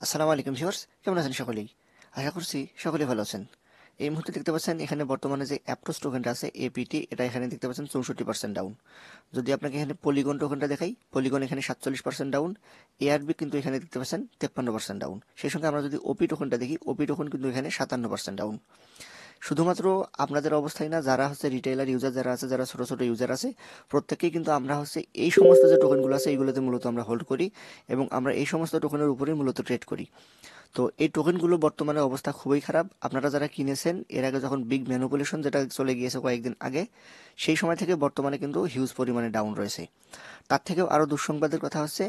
আসসালামু আলাইকুম ভিউয়ার্স, কেমন আছেন সকলেই? আশা করছি সকলেই ভালো আছেন। এই মুহূর্তে দেখতে পাচ্ছেন এখানে বর্তমানে যে অ্যাপ্টোস টোকেনটা আছে এপিটি, এটা এখানে দেখতে পাচ্ছেন 64% ডাউন। যদি আপনাকে এখানে পলিগন টোকেনটা দেখাই, পলিগন এখানে 47% ডাউন। এআরবি কিন্তু এখানে দেখতে পাচ্ছেন 53% ডাউন। সেই সঙ্গে আমরা যদি ওপি টোকেনটা দেখি, ওপি টোকেন কিন্তু এখানে 57% ডাউন। শুধুমাত্র আপনাদের অবস্থায় না, যারা রিটেইলার ইউজার যারা আছে, যারা ছোট ছোট ইউজার আছে, প্রত্যেকেই কিন্তু আমরা এই সমস্ত যে টোকেনগুলো আছে এইগুলোতে মূলত আমরা হোল্ড করি এবং আমরা এই সমস্ত টোকেনের উপরেই মূলত ট্রেড করি। তো এই টোকেনগুলো বর্তমানে অবস্থা খুবই খারাপ। আপনারা যারা কিনেছেন এর আগে যখন বিগ ম্যানিপুলেশন যেটা চলে গিয়েছে কয়েকদিন আগে, সেই সময় থেকে বর্তমানে কিন্তু হিউজ পরিমাণে ডাউন রয়েছে। তার থেকেও আরও দুঃসংবাদের কথা হচ্ছে,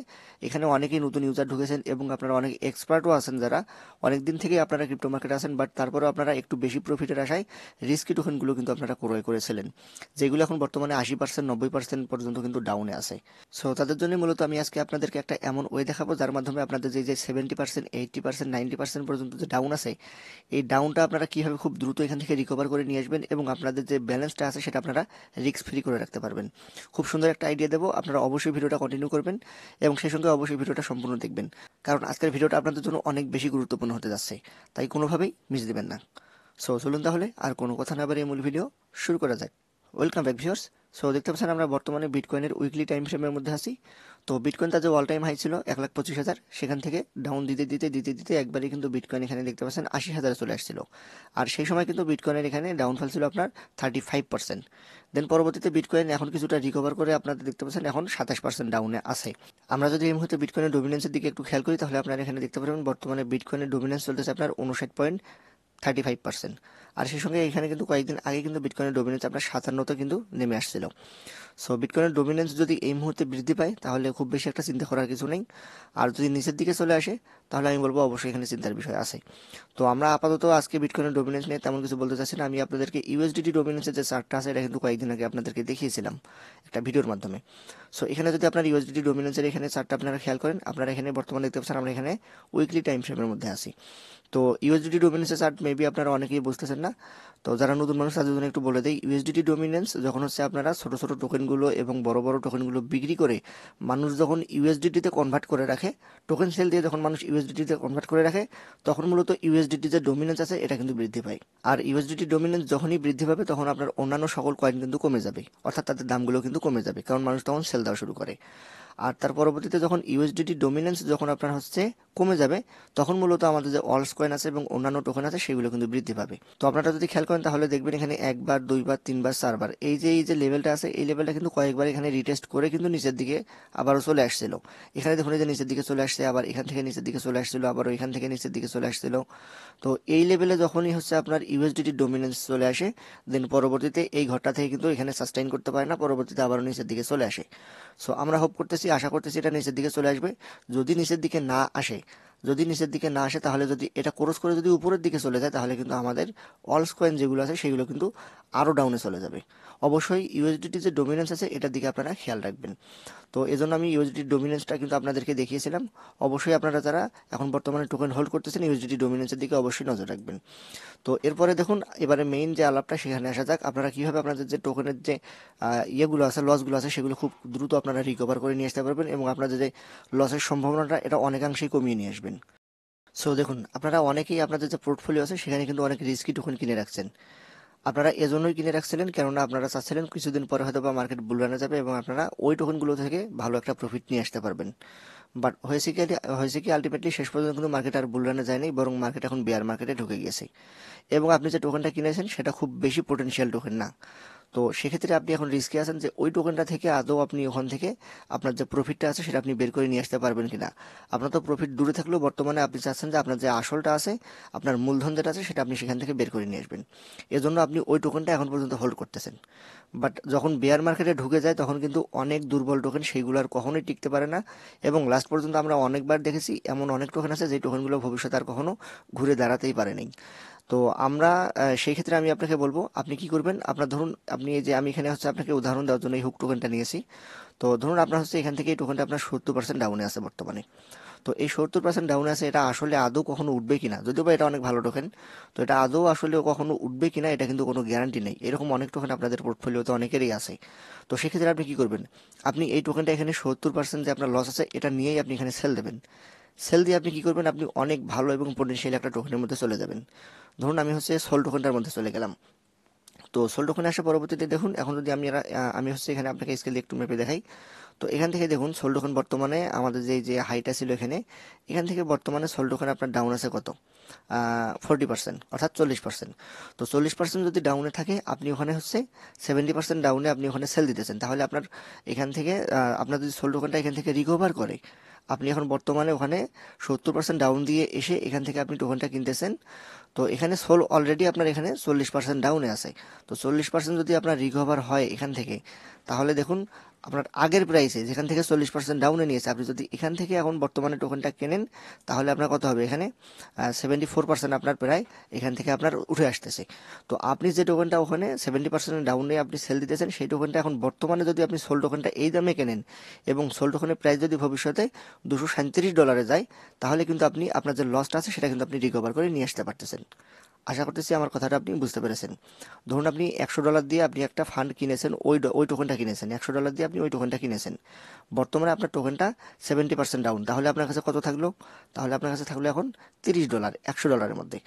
এখানে অনেকেই নতুন ইউজার ঢুকেছেন এবং আপনারা অনেক এক্সপার্টও আছেন যারা অনেক দিন থেকেই আপনারা ক্রিপ্টো মার্কেটে আছেন, বাট তারপরেও আপনারা একটু বেশি প্রফিটের আশায় রিস্কি টোকেনগুলো কিন্তু আপনারা ক্রয় করেছিলেন, যেগুলো এখন বর্তমানে 80% 90% পর্যন্ত কিন্তু ডাউনে আছে। সো তাদের জন্য মূলত আমি আজকে আপনাদেরকে একটা এমন ওয়ে দেখাবো যার মাধ্যমে আপনাদের যে 70%, 80%, 90% পর্যন্ত যে ডাউন আছে, এই ডাউনটা আপনারা কীভাবে খুব দ্রুত এখান থেকে রিকভার করে নিয়ে আসবেন এবং আপনাদের যে ব্যালেন্সটা আছে সেটা আপনারা রিস্ক ফ্রি করে রাখতে পারবেন। খুব সুন্দর একটা আইডিয়া দেবো, আপনারা অবশ্যই ভিডিওটা কন্টিনিউ করবেন এবং সেই সঙ্গে অবশ্যই ভিডিওটা সম্পূর্ণ দেখবেন, কারণ আজকের ভিডিওটা আপনাদের জন্য অনেক বেশি গুরুত্বপূর্ণ হতে যাচ্ছে, তাই কোনোভাবেই মিস দেবেন না। সো চলুন তাহলে আর কোনো কথা না বাড়িয়ে মূল ভিডিও শুরু করা যাক। Welcome back viewers. সো দেখতে পাচ্ছেন আমরা বর্তমানে বিটকয়েনের উইকলি টাইম ফ্রেমের মধ্যে আছি। তো বিটকয়েন তার যে অল টাইম হাই ছিল 1,25,000, সেখান থেকে ডাউন দিতে দিতে দিতে দিতে একবারই কিন্তু বিটকয়েন এখানে দেখতে পাচ্ছেন 80,000 চলে আসছিল। আর সেই সময় কিন্তু বিটকয়েনের এখানে ডাউনফল ছিল আপনার 35%। দেন পরবর্তীতে বিটকয়েন এখন কিছুটা রিকভার করে আপনাদের দেখতে পাচ্ছেন এখন 27% ডাউনে আছে। আমরা যদি এই মুহূর্তে বিটকয়েনের ডোমিনেন্সের দিকে একটু খেয়াল করি, তাহলে আপনারা এখানে দেখতে পারবেন বর্তমানে বিটকয়েনের ডোমিনেন্স চলতেছে আপনার 59.35%। আর সেই সঙ্গে এখানে কিন্তু কয়েকদিন আগে কিন্তু বিটকয়েনের ডোমিনেন্স আপনার 57তে কিন্তু নেমে আসছিল। সো বিটকয়েনের ডোমিনেন্স যদি এই মুহূর্তে বৃদ্ধি পায় তাহলে খুব বেশি একটা চিন্তা করার কিছু নেই। আর যদি নিচের দিকে চলে আসে তাহলে আমি বলবো অবশ্যই এখানে চিন্তার বিষয় আছে। তো আমরা আপাতত আজকে বিটকয়েনের ডোমিনেন্স নিয়ে তেমন কিছু বলতে চাচ্ছি না। আমি আপনাদেরকে ইউএসডিটি ডোমিনেন্সের যে চার্টটা আছে এটা কিন্তু কয়েকদিন আগে আপনাদেরকে দেখিয়েছিলাম একটা ভিডিওর মাধ্যমে। সো এখানে যদি আপনার ইউএসডিটি ডোমিনেন্সের এখানে চার্টটা আপনারা খেয়াল করেন, আপনারা এখানে বর্তমানে দেখতে পাচ্ছেন আমরা এখানে উইকলি টাইম ফ্রেমের মধ্যে আছি। তো ইউএসডিটি ডোমিনেন্সের চার্ট মেবি আপনারা অনেকেই বুঝতেছেন না। তো যারা নতুন মানুষ তাদের জন্য একটু বলে দেই, ইউএসডিটি ডোমিনেন্স যখন আপনারা ছোট ছোট টোকেনগুলো এবং বড় বড় টোকেনগুলো বিক্রি করে মানুষ যখন ইউএসডিটিতে কনভার্ট করে রাখে, টোকেন সেল দিয়ে যখন মানুষ ইউএসডিটিতে কনভার্ট করে রাখে, তখন মূলত ইউএসডিটি যে ডোমিনেন্স আছে এটা কিন্তু বৃদ্ধি পায়। আর ইউএসডিটি ডোমিনেন্স যখনই বৃদ্ধি পাবে তখন আপনার অন্যান্য সকল কয়েন কিন্তু কমে যাবে, অর্থাৎ তাদের দামগুলো কিন্তু কমে যাবে, কারণ মানুষ তখন সেল দেওয়া শুরু করে। আর তার পরবর্তীতে যখন ইউএসডিটি ডোমিনেন্স যখন আপনার কমে যাবে, তখন মূলত আমাদের যে অলস কয়েন আছে এবং অন্যান্য টোকেন আছে সেগুলো কিন্তু বৃদ্ধি পাবে। তো আপনারা যদি খেয়াল করেন তাহলে দেখবেন এখানে একবার, দুইবার, তিনবার, চারবার এই যে লেভেলটা আছে এই লেভেলটা কিন্তু কয়েকবার এখানে রিটেস্ট করে কিন্তু নিচের দিকে আবারও চলে আসছিল। এখানে দেখুন এই যে নিচের দিকে চলে আসছে, আবার এখান থেকে নিচের দিকে চলে আসছিল, আবার এখান থেকে নিচের দিকে চলে আসছিল। তো এই লেভেলে যখনই আপনার ইউএসডিটি ডোমিনেন্স চলে আসে, দেন পরবর্তীতে এই ঘরটা থেকে কিন্তু এখানে সাস্টেইন করতে পারে না, পরবর্তীতে আবারও নিচের দিকে চলে আসে। সো আমরা হোপ করতেছি, আশা করতেছি এটা নিচের দিকে চলে আসবে। যদি নিচের দিকে না আসে, তাহলে যদি এটা ক্রস করে যদি উপরের দিকে চলে যায় তাহলে কিন্তু আমাদের অলস কয়েন যেগুলো আছে সেগুলো কিন্তু আরও ডাউনে চলে যাবে। অবশ্যই ইউএসডিটি যে ডোমিনেন্স আছে এটার দিকে আপনারা খেয়াল রাখবেন। তো এজন্য আমি ইউএসডিটি ডোমিনেন্সটা কিন্তু আপনাদেরকে দেখিয়েছিলাম। অবশ্যই আপনারা যারা এখন বর্তমানে টোকেন হোল্ড করতেছেন ইউএসডিটি ডোমিনেন্সের দিকে অবশ্যই নজর রাখবেন। তো এরপরে দেখুন, এবারে মেইন যে আলাপটা সেখানে আসা যাক। আপনারা কীভাবে আপনাদের যে টোকেনের যে ইয়েগুলো আছে, লসগুলো আছে, সেগুলো খুব দ্রুত আপনারা রিকভার করে নিয়ে আসতে পারবেন এবং আপনাদের যে লসের সম্ভাবনাটা এটা অনেকাংশেই কমিয়ে নিয়ে আসবেন। সো দেখুন, আপনারা অনেকেই আপনাদের যে পোর্টফোলিও আছে সেখানে কিন্তু অনেক রিস্কি টোকেন কিনে রাখছেন। আপনারা এজন্যই কিনে রাখছিলেন কেননা আপনারা চাচ্ছিলেন কিছুদিন পরে হয়তো বা মার্কেট বুল রানে যাবে এবং আপনারা ওই টোকেনগুলো থেকে ভালো একটা প্রফিট নিয়ে আসতে পারবেন। বাট হয়েছে কি আলটিমেটলি শেষ পর্যন্ত কিন্তু মার্কেট আর বুল রানে যায়নি, বরং মার্কেট এখন বেয়ার মার্কেটে ঢুকে গিয়েছে এবং আপনি যে টোকেনটা কিনেছেন সেটা খুব বেশি পোটেনশিয়াল টোকেন না। তো সেক্ষেত্রে আপনি এখন রিস্কে আছেন যে ওই টোকেনটা থেকে আদৌ আপনি ওখান থেকে আপনার যে প্রফিটটা আছে সেটা আপনি বের করে নিয়ে আসতে পারবেন কিনা। আপনার তো প্রফিট দূরে থাকলেও বর্তমানে আপনি চাচ্ছেন যে আপনার যে আসলটা আছে, আপনার মূলধন যেটা আছে সেটা আপনি সেখান থেকে বের করে নিয়ে আসবেন। এজন্য আপনি ওই টোকেনটা এখন পর্যন্ত হোল্ড করতেছেন। বাট যখন বেয়ার মার্কেটে ঢুকে যায় তখন কিন্তু অনেক দুর্বল টোকেন সেইগুলো আর কখনোই টিকতে পারে না এবং লাস্ট পর্যন্ত আমরা অনেকবার দেখেছি এমন অনেক টোকেন আছে যে টোকেনগুলো ভবিষ্যতে আর কখনো ঘুরে দাঁড়াতেই পারেনি। তো আমরা সেই ক্ষেত্রে আমি আপনাকে বলবো আপনি কি করবেন, আপনার ধরুন আপনি এই যে আমি এখানে আপনাকে উদাহরণ দেওয়ার জন্য এই হুক টোকেনটা নিয়েছি। তো ধরুন আপনার এখান থেকে এই টোকেনটা আপনার 70% ডাউনে আছে বর্তমানে। তো এই 70% ডাউনে আছে, এটা আসলে আদৌ কখনো উঠবে কিনা, যদিও বা এটা অনেক ভালো টোকেন, তো এটা আদৌ আসলে কখনো উঠবে কিনা এটা কিন্তু কোনো গ্যারান্টি নেই। এরকম অনেক টোকেন আপনাদের পোর্টফোলিওতে অনেকেরই আছে। তো সেক্ষেত্রে আপনি কি করবেন, আপনি এই টোকেনটা এখানে 70% যে আপনার লস আছে এটা নিয়েই আপনি এখানে সেল দেবেন। সেল দিয়ে আপনি কি করবেন, আপনি অনেক ভালো এবং পোটেনশিয়াল একটা টোকেনের মধ্যে চলে যাবেন। ধরুন আমি হচ্ছে সোল টোকেনটার মধ্যে চলে গেলাম। তো সোল টোকেনে আসা পরবর্তীতে দেখুন, এখন যদি আমি হচ্ছে এখানে আপনাকে স্কেল একটু মেপে দেখাই। তো এখান থেকে দেখুন সোল টোকেন বর্তমানে আমাদের যে হাইটা ছিল এখানে, এখান থেকে বর্তমানে সোল টোকেন আপনার ডাউন আছে কত, 40%, অর্থাৎ 40%। তো 40% যদি ডাউনে থাকে, আপনি ওখানে হচ্ছে 70% ডাউনে আপনি ওখানে সেল দিতেছেন, তাহলে আপনার এখান থেকে আপনার যদি সোল টোকেনটা এখান থেকে রিকভার করে, আপনি এখন বর্তমানে ওখানে 70% ডাউন দিয়ে এসে এখান থেকে আপনি টোকেনটা কিনতেছেন। তো এখানে সোল অলরেডি আপনার এখানে 40% ডাউনে আছে। তো 40% যদি আপনার রিকভার হয় এখান থেকে, তাহলে দেখুন আপনার আগের প্রাইসে যেখান থেকে 40% ডাউনে নিয়েছে, আপনি যদি এখান থেকে এখন বর্তমানে টোকেনটা কেনেন, তাহলে আপনার কত হবে, এখানে 74% আপনার প্রায় এখান থেকে আপনার উঠে আসতেছে। তো আপনি যে টোকেনটা ওখানে 70% ডাউনে আপনি সেল দিতেছেন, সেই টোকেনটা এখন বর্তমানে যদি আপনি সোল টোকেনটা এই দামে কেনেন এবং সোল টোকেনের প্রাইস যদি ভবিষ্যতে $237 যায়, তাহলে কিন্তু আপনি আপনার যে লসটা আছে সেটা কিন্তু আপনি রিকভার করে নিয়ে আসতে পারতেছেন। আশা করতেছি আমার কথাটা আপনি বুঝতে পেরেছেন। ধরুন আপনি $100 দিয়ে আপনি একটা ফান্ড কিনেছেন, ওই টোকেনটা কিনেছেন, $100 দিয়ে আপনি ওই টোকেনটা কিনেছেন। বর্তমানে আপনার টোকেনটা 70% ডাউন, তাহলে আপনার কাছে কত থাকলো, তাহলে আপনার কাছে থাকলো এখন $30 $100 মধ্যে।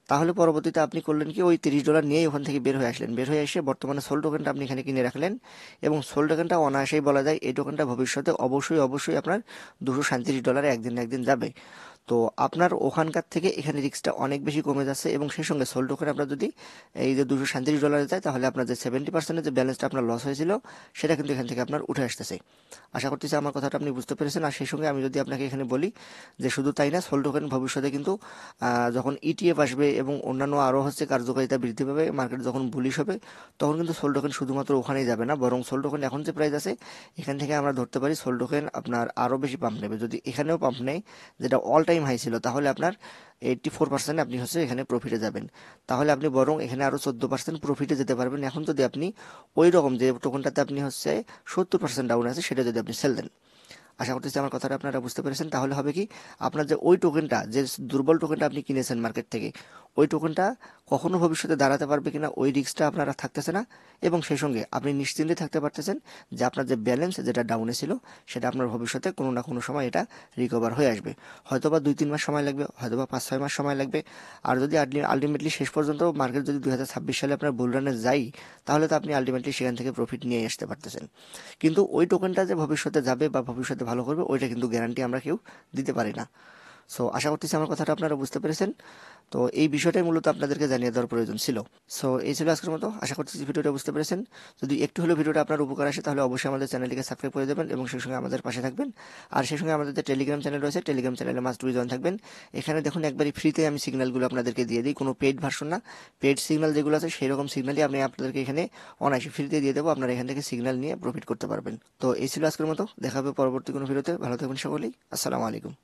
তাহলে পরবর্তীতে আপনি করলেন কি, ওই $30 নিয়েই ওখান থেকে বের হয়ে আসলেন, বের হয়ে এসে বর্তমানে সোল টোকেনটা আপনি এখানে কিনে রাখলেন। এবং সোল টোকেনটা অনায়াসেই বলা যায় এই টোকেনটা ভবিষ্যতে অবশ্যই অবশ্যই আপনার $237 একদিন না একদিন যাবে। তো আপনার ওখানকার থেকে এখানে রিস্কটা অনেক বেশি কমে যাচ্ছে, এবং সেই সঙ্গে সোল টোকেন আপনার যদি এই যে $237 যায়, তাহলে আপনার যে 70% যে ব্যালেন্সটা আপনার লস হয়েছিল, সেটা কিন্তু এখান থেকে আপনার উঠে আসতেছে। আশা করতেছি আমার কথাটা আপনি বুঝতে পেরেছেন। আর সেই সঙ্গে আমি যদি আপনাকে এখানে বলি যে শুধু তাই না, সোল টোকেন ভবিষ্যতে কিন্তু যখন ইটিএফ আসবে এবং অন্যান্য আরও হচ্ছে কার্যকারিতা বৃদ্ধি পাবে, মার্কেট যখন বুলিশ হবে, তখন কিন্তু সোল টোকেন শুধুমাত্র ওখানেই যাবে না, বরং সোল টোকেন এখন যে প্রাইস আছে, এখান থেকে আমরা ধরতে পারি সোল টোকেন আপনার আরও বেশি পাম্প নেবে। যদি এখানেও পাম্প নেয়, যেটা অল টাইম হাই ছিল, তাহলে আপনার 84% আপনি হচ্ছে এখানে প্রফিটে যাবেন। তাহলে আপনি বরং এখানে আরও 14% প্রফিটে যেতে পারবেন, এখন যদি আপনি ওই রকম যে টোকেনটাতে আপনি হচ্ছে 70% ডাউন আছে, সেটা যদি আপনি সেল দেন। আশা করতেছি আমার কথাটা আপনারা বুঝতে পেরেছেন। তাহলে হবে কি, আপনার যে ওই টোকেনটা, যে দুর্বল টোকেনটা আপনি কিনেছেন মার্কেট থেকে, ওই টোকেনটা কখনো ভবিষ্যতে দাঁড়াতে পারবে কিনা ওই রিস্কটা আপনারা থাকতেছে না। এবং সেই সঙ্গে আপনি নিশ্চিন্তে থাকতে পারতেছেন যে আপনার যে ব্যালেন্স যেটা ডাউনে ছিল, সেটা আপনার ভবিষ্যতে কোনো না কোনো সময় এটা রিকভার হয়ে আসবে। হয়তোবা 2-3 মাস সময় লাগবে, হয়তোবা 5-6 মাস সময় লাগবে। আর যদি আলটিমেটলি শেষ পর্যন্ত মার্কেট যদি 2026 সালে আপনার বুল রানে যাই, তাহলে তো আপনি আলটিমেটলি সেখান থেকে প্রফিট নিয়ে আসতে পারতেছেন। কিন্তু ওই টোকেনটা যে ভবিষ্যতে যাবে বা ভবিষ্যতে ভালো করবে, ওইটা কিন্তু গ্যারান্টি আমরা কেউ দিতে পারি না। সো আশা করতেছি আমার কথাটা আপনারা বুঝতে পেরেছেন। তো এই বিষয়টাই মূলত আপনাদেরকে জানিয়ে দেওয়ার প্রয়োজন ছিল। সো এই ছিল আজকের মতো, আশা করতেছি ভিডিওটা বুঝতে পেরেছেন। যদি একটু হলেও ভিডিওটা আপনার উপকার আসে, তাহলে অবশ্যই আমাদের চ্যানেলটিকে সাবস্ক্রাইব করে দেবেন এবং সেই সঙ্গে আমাদের পাশে থাকবেন। আর সেই সঙ্গে আমাদের যে টেলিগ্রাম চ্যানেল রয়েছে, টেলিগ্রাম চ্যানেলে মাস্ট বি জয়েন থাকবেন। এখানে দেখুন একবারই ফ্রিতে আমি সিগন্যালগুলো আপনাদেরকে দিয়ে দিই, কোনো পেইড ভার্সন না। পেইড সিগন্যাল যেগুলো আছে সেই রকম সিগন্যালই আমি আপনাদেরকে এখানে অনায়াসে ফ্রিতে দিয়ে দেবো, আপনারা এখান থেকে সিগন্যাল নিয়ে প্রফিট করতে পারবেন। তো এই ছিল আজকের মতো, দেখা হবে পরবর্তী কোনো ভিডিওতে। ভালো থাকবেন সকলেই, আসসালামু আলাইকুম।